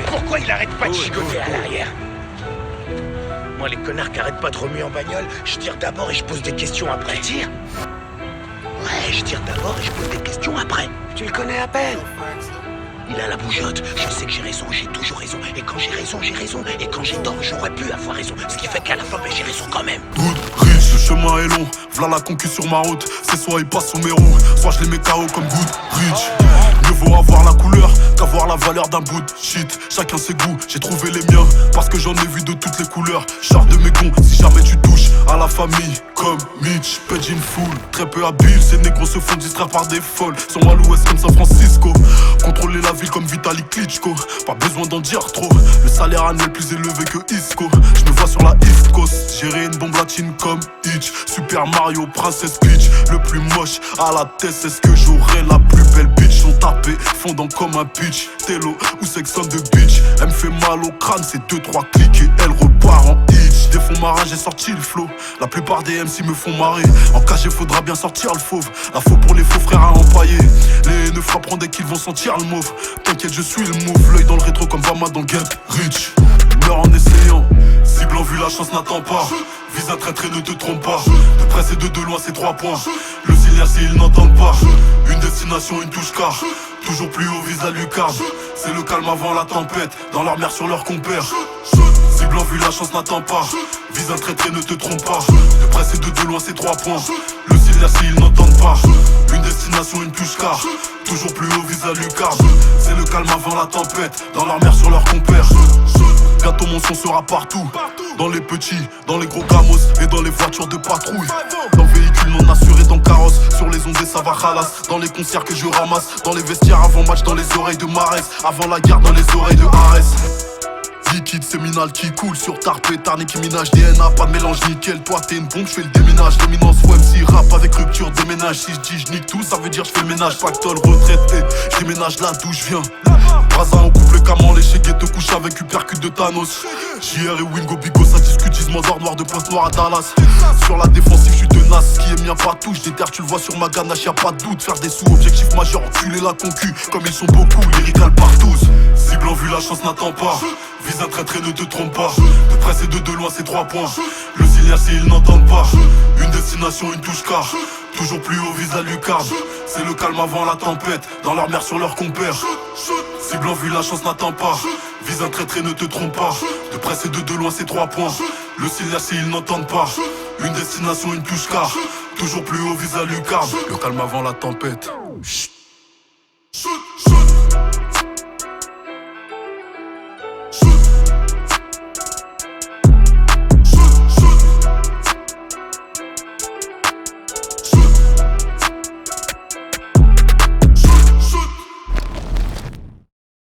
Pourquoi il arrête pas de chigoter à l'arrière? Moi, les connards qui arrêtent pas de remuer en bagnole, je tire d'abord et je pose des questions après. Tu tires? Ouais, je tire d'abord et je pose des questions après. Tu le connais à peine. Il a la bougeotte, je sais que j'ai raison, j'ai toujours raison. Et quand j'ai raison, j'ai raison. Et quand j'ai tort, j'aurais pu avoir raison. Ce qui fait qu'à la fin, j'ai raison quand même. Good, rich, le chemin est long. V'là la concu sur ma route. C'est soit il passe sous mes roues, soit je les mets KO comme good, rich. Mieux vaut avoir la couleur qu'avoir la valeur d'un bout de shit. Chacun ses goûts, j'ai trouvé les miens. Parce que j'en ai vu de toutes les couleurs. Char de mes gonds, si jamais tu touches à la famille. Comme Mitch, Pidgin full, très peu habile. Ces négros se font distraire par des folles. Sont à l'ouest comme San Francisco. Contrôler la ville comme Vitali Klitschko. Pas besoin d'en dire trop. Le salaire annuel plus élevé que Isco. Je me vois sur la East Coast. Gérer une bombe latine comme Hitch. Super Mario, Princess Peach. Le plus moche à la tête, est-ce que j'aurai la plus belle bitch? L'ont tapé, fondant comme un pitch. Tello ou Sexton de bitch. Elle me fait mal au crâne, c'est 2-3 clics et elle repart en hitch. Défends ma rage, j'ai sorti le flow. La plupart des MC me font marrer. En cagé, faudra bien sortir le fauve. La faux pour les faux frères à empailler. Les haineux frapperont dès qu'ils vont sentir le mauve. T'inquiète, je suis le move. L'œil dans le rétro comme Bama dans Get Rich. Meurs en essayant. Cible en vue, la chance n'attend pas. Vise un traître et ne te trompe pas. De près et de loin, c'est 3 points. Le ciel s'ils n'entendent pas. Une destination, une touche car. Toujours plus haut, vise la lucarne. C'est le calme avant la tempête. Dans leur mer sur leur compère. Cible en vue, la chance n'attend pas. Vise un traître et ne te trompe pas. De près et de loin, c'est 3 points. Le ciel s'ils n'entendent pas. Une destination, une touche car. Toujours plus haut, vise la lucarne. C'est le calme avant la tempête. Dans leur mer sur leur compère. Bientôt mon son sera partout. Dans les petits, dans les gros gamos et dans les voitures de patrouille. Dans véhicules non assurés, dans carrosse. Sur les ondées ça va khalas. Dans les concerts que je ramasse. Dans les vestiaires avant match, dans les oreilles de Marès. Avant la guerre, dans les oreilles de Arès. Liquide séminal qui coule sur Tarpé, Tarné qui minage DNA, pas de mélange nickel. Toi t'es une bombe, j'fais le déminage. Dominance ou MC rap avec rupture, déménage. Si j'dis j'nique tout, ça veut dire j'fais le ménage. Pactole, retraite et j'déménage là d'où j'viens. Braza en couple, Caman, les chégués te couchent avec uppercut de Thanos. JR et Wingo Bigo, ça discute, gisement d'or noir de pointe noire à Dallas. Sur la défensive, j'suis tenace, ce qui est mien pas touche. Déterre, tu le vois sur ma ganache, y'a pas de doute. Faire des sous, objectif majeur, enculer la concu. Comme ils sont beaucoup, lyrical partout. Cible en vue, la chance n'attend pas. Vise un traître et ne te trompe pas. De près et de loin, c'est 3 points. Le ciel s'ils n'entendent pas. Une destination, une touche car. Toujours plus haut, vise la lucarne. C'est le calme avant la tempête. Dans leur mer sur leur compère. Cible en vue, la chance n'attend pas. Vise un traître et ne te trompe pas. De près et de loin, c'est 3 points. Le ciel s'ils n'entendent pas. Une destination, une touche car. Toujours plus haut, vise la lucarne. Le calme avant la tempête. Chut.